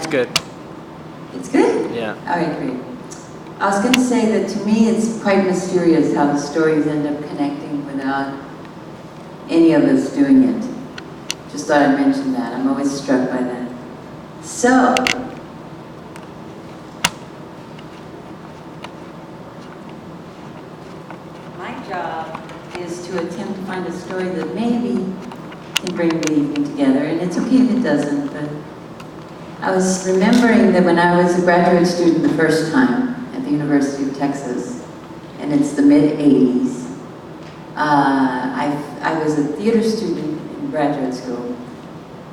good. It's good? Yeah. All right, great. I was going to say that to me it's quite mysterious how the stories end up connecting without any of us doing it. Just thought I'd mention that. I'm always struck by that. So, my job is to attempt to find a story that maybe can bring the evening together, and it's okay if it doesn't, but I was remembering that when I was a graduate student the first time at the University of Texas, and it's the mid-'80s, I was a theater student in graduate school,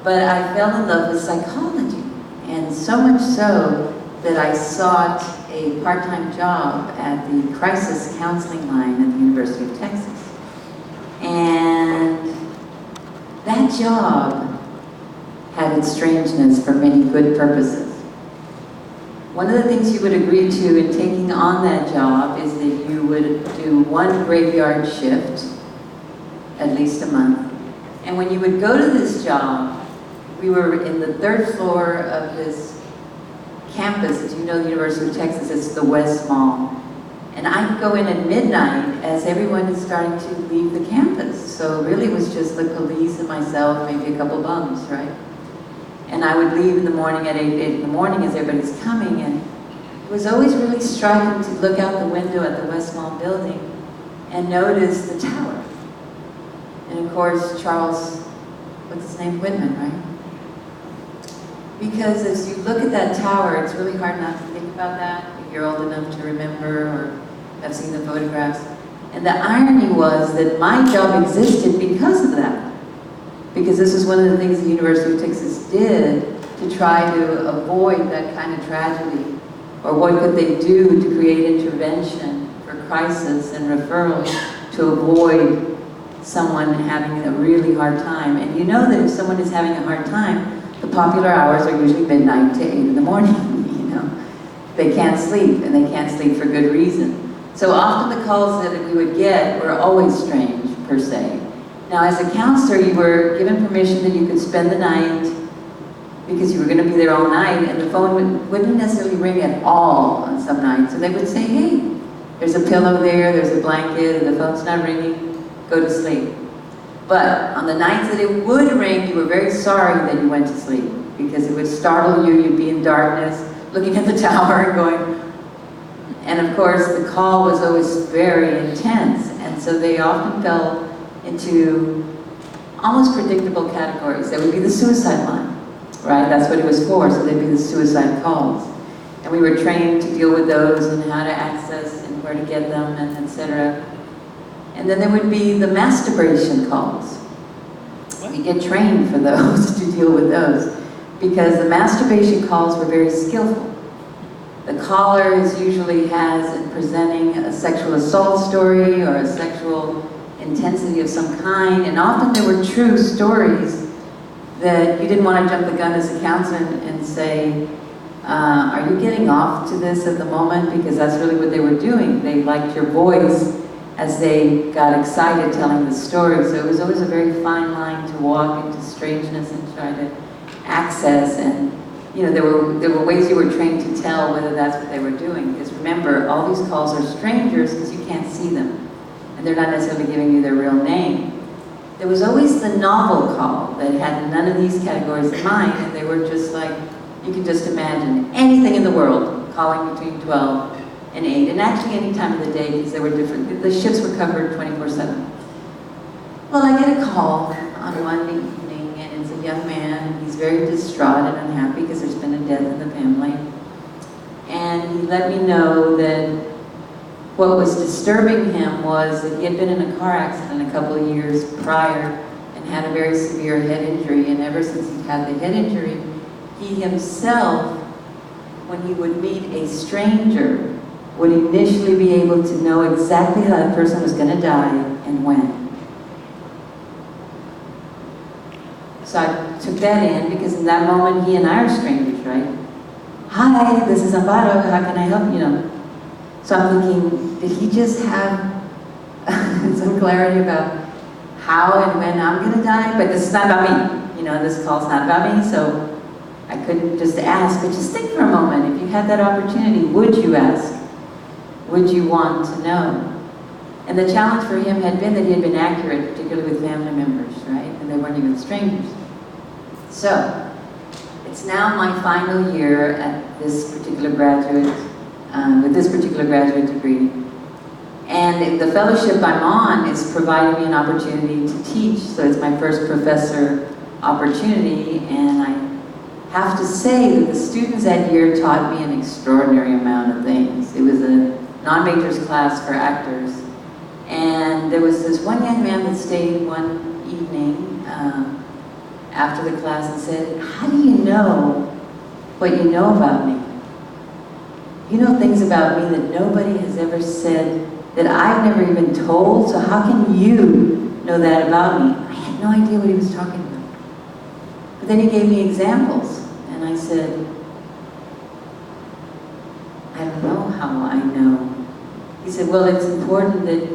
but I fell in love with psychology, and so much so that I sought a part-time job at the crisis counseling line at the University of Texas. And that job had its strangeness for many good purposes. One of the things you would agree to in taking on that job is that you would do one graveyard shift, at least a month. And when you would go to this job, we were in the third floor of this campus. As you know, the University of Texas, it's the West Mall. And I'd go in at midnight as everyone is starting to leave the campus. So really it was just the police and myself, maybe a couple bums, right? And I would leave in the morning at 8 in the morning as everybody's coming, and it was always really striking to look out the window at the West Mall building and notice the tower. And of course, Charles, what's his name, Whitman, right? Because as you look at that tower, it's really hard not to think about that if you're old enough to remember or have seen the photographs. And the irony was that my job existed because of that. Because this is one of the things the University of Texas did to try to avoid that kind of tragedy. Or what could they do to create intervention for crisis and referrals to avoid someone having a really hard time. And you know that if someone is having a hard time, the popular hours are usually midnight to 8 in the morning, you know. They can't sleep, and they can't sleep for good reason. So often the calls that we would get were always strange, per se. Now, as a counselor, you were given permission that you could spend the night because you were going to be there all night, and the phone wouldn't necessarily ring at all on some nights. So they would say, hey, there's a pillow there, there's a blanket, and the phone's not ringing, go to sleep. But on the nights that it would ring, you were very sorry that you went to sleep because it would startle you, you'd be in darkness, looking at the tower and going, and of course the call was always very intense, and so they often fell into almost predictable categories. That would be the suicide line, right? That's what it was for, so they'd be the suicide calls. And we were trained to deal with those and how to access and where to get them and etc. And then there would be the masturbation calls. We get trained for those, to deal with those, because the masturbation calls were very skillful. The caller usually has in presenting a sexual assault story or a sexual intensity of some kind, and often there were true stories that you didn't want to jump the gun as a counselor and say, are you getting off to this at the moment? Because that's really what they were doing. They liked your voice as they got excited telling the story. So it was always a very fine line to walk into strangeness and try to access. And you know, there were ways you were trained to tell whether that's what they were doing. Because remember, all these calls are strangers because you can't see them. And they're not necessarily giving you their real name. There was always the novel call that had none of these categories in mind, and they were just like, you could just imagine anything in the world calling between 12 and 8, and actually any time of the day, because they were different. The shifts were covered 24/7. Well, I get a call on one evening, and it's a young man, and he's very distraught and unhappy because there's been a death in the family. And he let me know that what was disturbing him was that he had been in a car accident a couple of years prior and had a very severe head injury, and ever since he had the head injury, he himself, when he would meet a stranger, would initially be able to know exactly how that person was going to die and when. So I took that in because in that moment he and I are strangers, right? Hi, this is Amparo, how can I help you? You know. So I'm thinking, did he just have some clarity about how and when I'm going to die? But this is not about me. You know, this call's not about me. So I couldn't just ask, but just think for a moment. If you had that opportunity, would you ask? Would you want to know? And the challenge for him had been that he had been accurate, particularly with family members, right? And they weren't even strangers. So, it's now my final year at this particular graduate, with this particular graduate degree. And the fellowship I'm on is providing me an opportunity to teach, so it's my first professor opportunity, and I have to say that the students that year taught me an extraordinary amount of things. It was a non-majors class for actors, and there was this one young man that stayed one evening after the class and said, "How do you know what you know about me? You know things about me that nobody has ever said, that I've never even told, so how can you know that about me?" I had no idea what he was talking about. But then he gave me examples, and I said, "I don't know how I know." He said, "Well, it's important that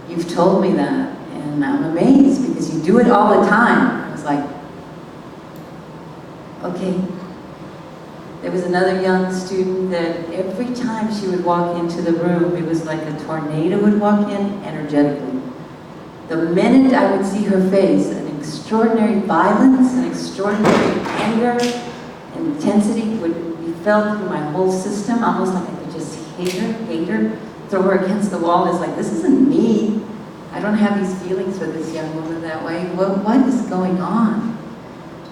you've told me that, and I'm amazed because you do it all the time." I was like, okay. There was another young student that every time she would walk into the room, it was like a tornado would walk in energetically. The minute I would see her face, an extraordinary violence, an extraordinary anger, and intensity would be felt through my whole system, almost like I could just hate her, throw her against the wall. It's like, this isn't me. I don't have these feelings for this young woman that way. What is going on?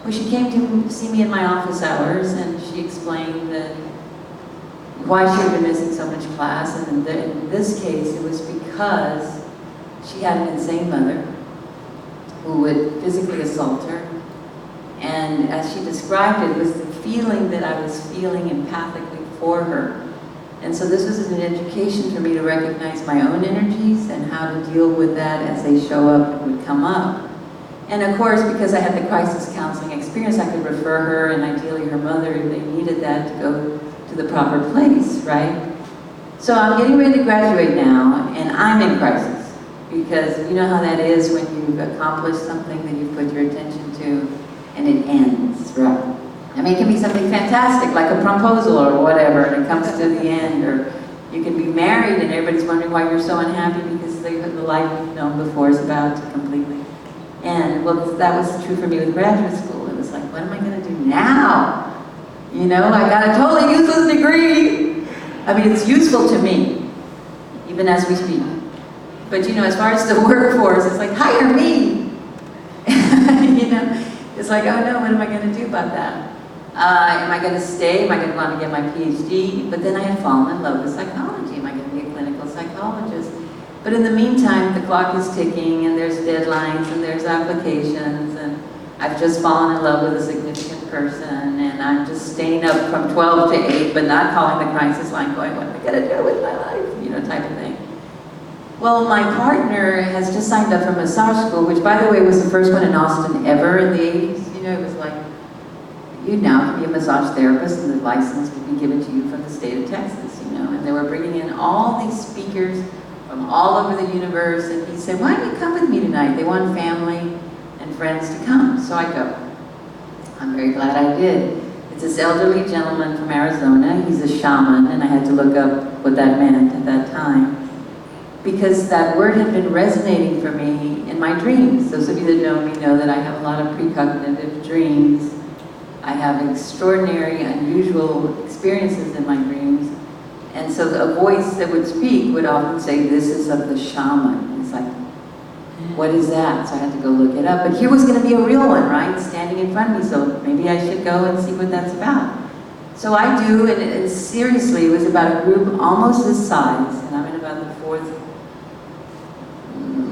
Well, she came to see me in my office hours, and she explained that why she had been missing so much class, and in this case, it was because she had an insane mother who would physically assault her, and as she described it, was the feeling that I was feeling empathically for her. And so this was an education for me to recognize my own energies and how to deal with that as they show up and would come up. And of course, because I had the crisis counseling experience, I could refer her and ideally her mother if they needed that to go to the proper place, right? So I'm getting ready to graduate now, and I'm in crisis. Because you know how that is when you've accomplished something that you've put your attention to, and it ends, right? I mean, it can be something fantastic, like a proposal or whatever, and it comes to the end, or you can be married and everybody's wondering why you're so unhappy because the life you've known before is about to completely end. Well, that was true for me with graduate school. It was like, what am I going to do now? You know, I got a totally useless degree. I mean, it's useful to me, even as we speak. But you know, as far as the workforce, it's like, hire me. You know, it's like, oh no, what am I going to do about that? Am I going to stay? Am I going to want to get my PhD? But then I had fallen in love with psychology. Am I going to be a clinical psychologist? But in the meantime, the clock is ticking, and there's deadlines, and there's applications, and I've just fallen in love with a significant person, and I'm just staying up from 12 to 8, but not calling the crisis line going, what am I going to do with my life? You know, type of thing. Well, my partner has just signed up for massage school, which, by the way, was the first one in Austin ever in the 80s. You know, it was like, you now can be a massage therapist, and the license would be given to you from the state of Texas, you know, and they were bringing in all these speakers from all over the universe, and he said, why don't you come with me tonight? They want family and friends to come, so I go. I'm very glad I did. It's this elderly gentleman from Arizona. He's a shaman, and I had to look up what that meant at that time, because that word had been resonating for me in my dreams. Those of you that know me know that I have a lot of precognitive dreams. I have extraordinary, unusual experiences in my dreams. And so a voice that would speak would often say, this is of the shaman. It's like, what is that? So I had to go look it up. But here was going to be a real one, right? Standing in front of me, so maybe I should go and see what that's about. So I do, and seriously, it was about a group almost this size, and I'm in about the fourth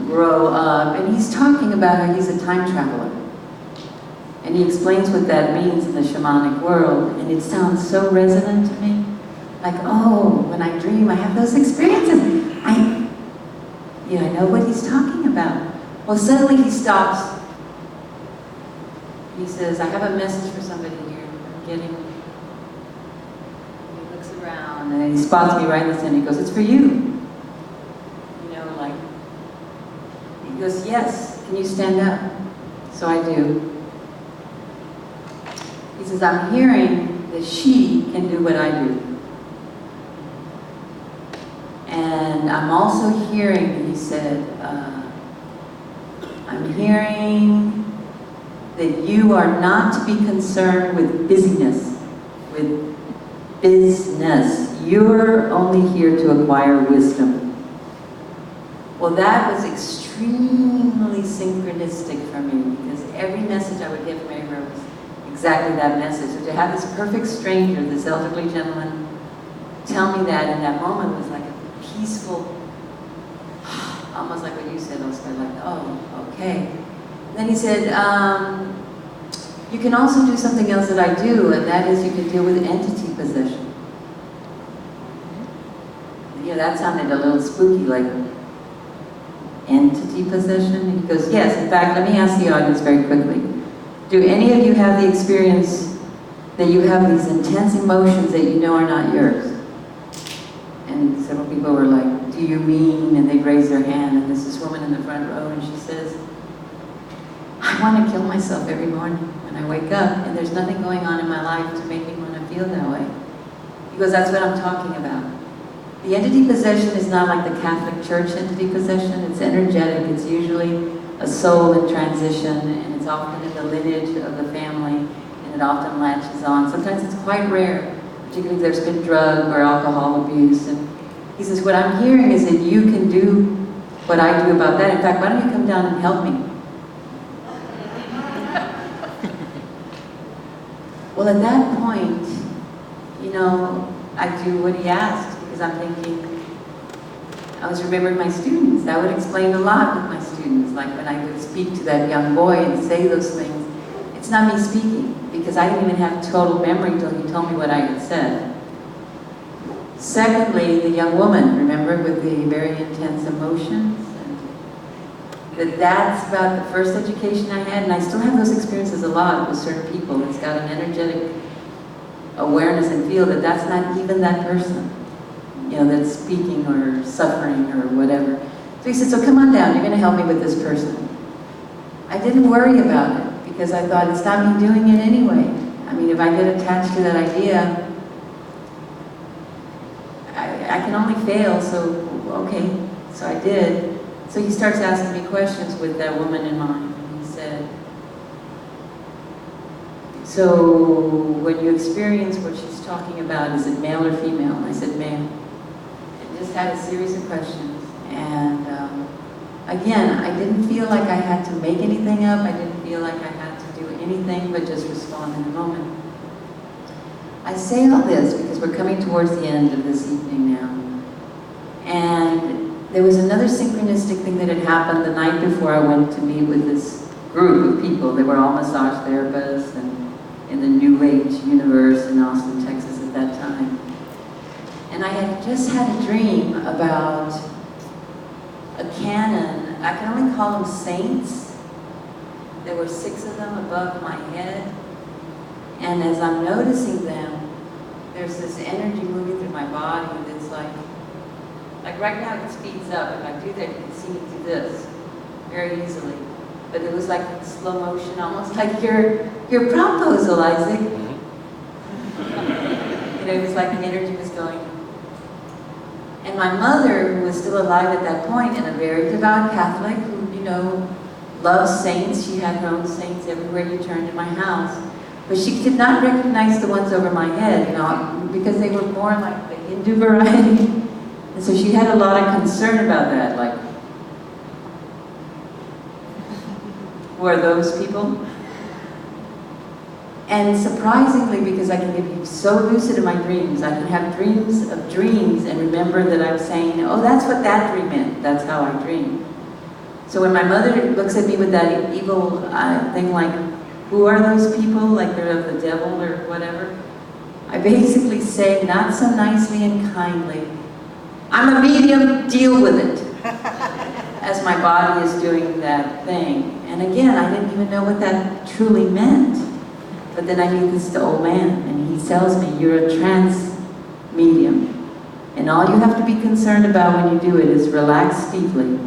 row up, and he's talking about how he's a time traveler. And he explains what that means in the shamanic world, and it sounds so resonant to me. Like, oh, when I dream, I have those experiences. I know what he's talking about. Well, suddenly he stops. He says, I have a message for somebody here. I'm getting, he looks around, and he spots me right in the center. He goes, it's for you. You know, like, he goes, yes, can you stand up? So I do. He says, I'm hearing that she can do what I do. And I'm also hearing, he said, I'm hearing that you are not to be concerned with busyness, with business. You're only here to acquire wisdom. Well, that was extremely synchronistic for me, because every message I would get from Abraham was exactly that message. So to have this perfect stranger, this elderly gentleman, tell me that in that moment was like a peaceful, almost like what you said, Oscar, like, oh, okay. Then he said, you can also do something else that I do, and that is you can deal with entity possession. Yeah, that sounded a little spooky, like entity possession. And he goes, yes, in fact, let me ask the audience very quickly. Do any of you have the experience that you have these intense emotions that you know are not yours? And several people were like, do you mean? And they'd raise their hand, and there's this woman in the front row, and she says, I want to kill myself every morning when I wake up, and there's nothing going on in my life to make me want to feel that way. He goes, that's what I'm talking about. The entity possession is not like the Catholic Church entity possession. It's energetic. It's usually a soul in transition, and it's often in the lineage of the family, and it often latches on. Sometimes it's quite rare, particularly if there's been drug or alcohol abuse. And he says, what I'm hearing is that you can do what I do about that. In fact, why don't you come down and help me? Well, at that point, you know, I do what he asked, because I'm thinking, I was remembering my students. That would explain a lot with my students. Like when I would speak to that young boy and say those things, it's not me speaking, because I didn't even have total memory until he told me what I had said. Secondly, the young woman, remember, with the very intense emotions, and that's about the first education I had, and I still have those experiences a lot with certain people. It's got an energetic awareness and feel that that's not even that person, you know, that's speaking or suffering or whatever. So he said, so come on down, you're going to help me with this person. I didn't worry about it, because I thought it's not me doing it anyway. I mean, if I get attached to that idea, I can only fail, so okay. So I did. So he starts asking me questions with that woman in mind. He said, so when you experience what she's talking about, is it male or female? And I said, male. And just had a series of questions. And again, I didn't feel like I had to make anything up. I didn't feel like I had to do anything but just respond in the moment. I say all this because we're coming towards the end of this evening now. And there was another synchronistic thing that had happened the night before I went to meet with this group of people. They were all massage therapists and in the New Age universe in Austin, Texas at that time. And I had just had a dream about a canon. I can only call them saints. There were 6 of them above my head. And as I'm noticing them, there's this energy moving through my body that's like right now it speeds up. If I do that, you can see me do this very easily. But it was like slow motion, almost like your proposal, Isaac. You know, it was like the energy was going. And my mother, who was still alive at that point, and a very devout Catholic, who, you know, loves saints. She had her own saints everywhere you turned in my house. But she did not recognize the ones over my head, you know, because they were more like the Hindu variety. And so she had a lot of concern about that, like, who are those people? And surprisingly, because I can be so lucid in my dreams, I can have dreams of dreams and remember that I'm saying, oh, that's what that dream meant. That's how I dream. So when my mother looks at me with that evil thing like, who are those people? Like they're of the devil or whatever. I basically say, not so nicely and kindly, I'm a medium, deal with it. As my body is doing that thing. And again, I didn't even know what that truly meant. But then I meet this old man, and he tells me, you're a trance medium. And all you have to be concerned about when you do it is relax deeply.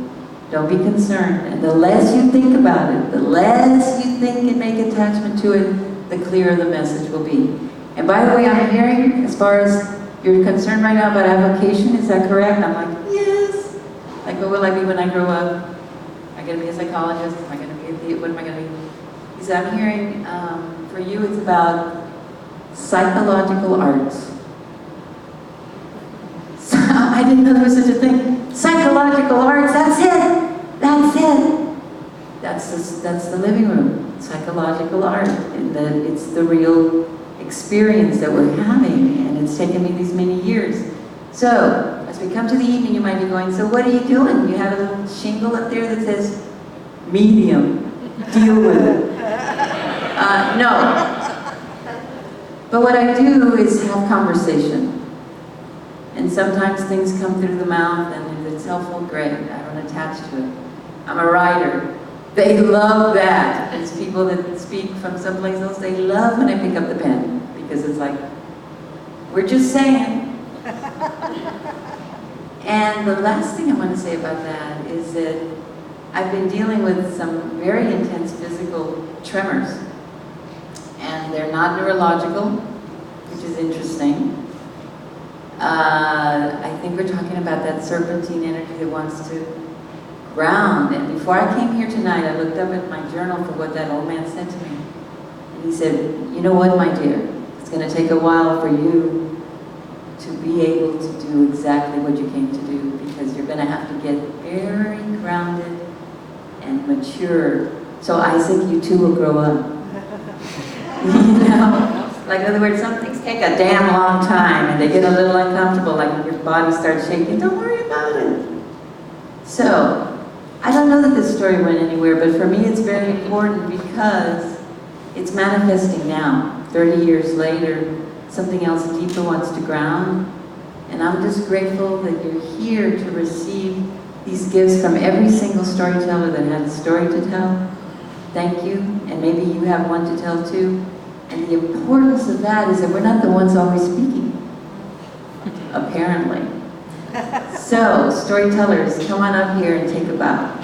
Don't be concerned. And the less you think about it, the less you think and make attachment to it, the clearer the message will be. And by the way, I'm hearing, as far as you're concerned right now about avocation, is that correct? I'm like, yes. Like, what will I be when I grow up? Am I going to be a psychologist? Am I going to be a theater? What am I going to be? Because I'm hearing, for you, it's about psychological arts. So, I didn't know there was such a thing. Psychological arts, that's it. That's it. That's the living room. Psychological art. And it's the real experience that we're having. And it's taken me these many years. So, as we come to the evening, you might be going, so what are you doing? You have a little shingle up there that says, medium. Deal with it. No. But what I do is have conversation. And sometimes things come through the mouth, and if it's helpful, great. I don't attach to it. I'm a writer. They love that. There's people that speak from someplace else, they love when I pick up the pen. Because it's like, we're just saying. And the last thing I want to say about that is that I've been dealing with some very intense physical tremors. And they're not neurological, which is interesting. I think we're talking about that serpentine energy that wants to ground. And before I came here tonight, I looked up at my journal for what that old man said to me. And he said, you know what, my dear? It's going to take a while for you to be able to do exactly what you came to do, because you're going to have to get very grounded and mature. So Isaac, you too will grow up. You know? Like, in other words, some things take a damn long time and they get a little uncomfortable, like your body starts shaking. Don't worry about it. So, I don't know that this story went anywhere, but for me it's very important because it's manifesting now. 30 years later, something else deeper wants to ground. And I'm just grateful that you're here to receive these gifts from every single storyteller that had a story to tell. Thank you, and maybe you have one to tell too. And the importance of that is that we're not the ones always speaking, apparently. So, storytellers, come on up here and take a bow.